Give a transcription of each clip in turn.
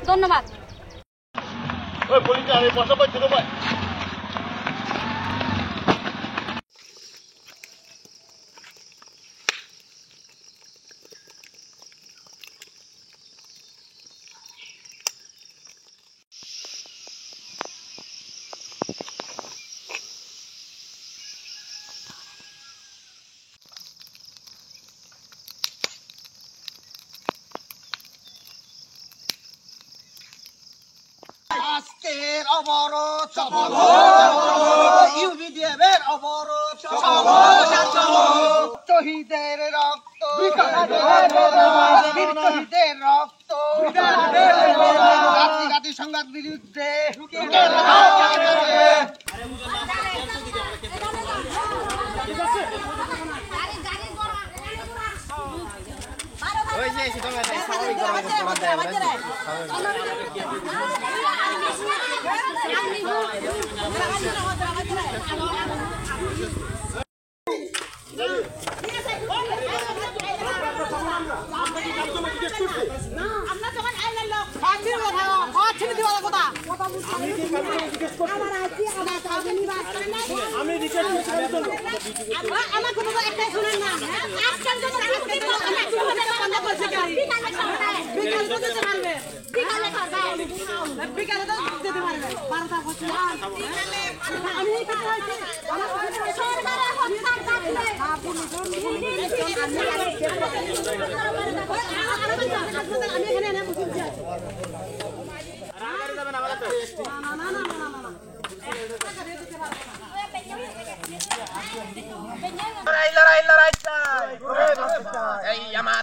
ধন্যবাদ। আজকের অবরোধ সফল ইউবিডিএফের অবরোধ সফল শহীদের রক্ত শহীদের রক্ত জাতি সংঘাত বিরুদ্ধে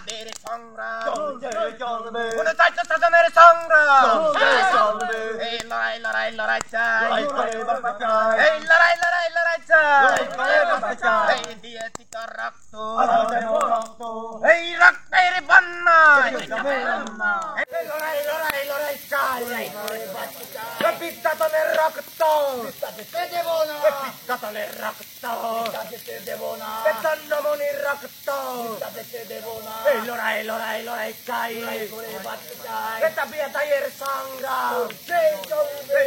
তাদের সংগ্রাম, চলবে চলবে 49 সাজনের সংগ্রাম, চলবে চলবে এই লড়াই লড়াই লড়াই চাই, লড়াই করে বাঁচতে চাই, এই লড়াই লড়াই লড়াই চাই, লড়াই করে বাঁচতে চাই, এই দিয়েছি তোর রক্ত, আলাদা দেব রক্ত, এই রক্তের বন্যায় যাবে না। এই লড়াই লড়াই লড়াই চাই, বিদ্যাতনের রক্ত, দেব না বিদ্যাতনের রক্ত, দেব না চন্দ্রমণির রক্ত, দেব না এই লড়াই লড়াই লড়াই চাই, বাঁচতে চাই এটা বিয়ে সংগ্রাম। সেই চলবে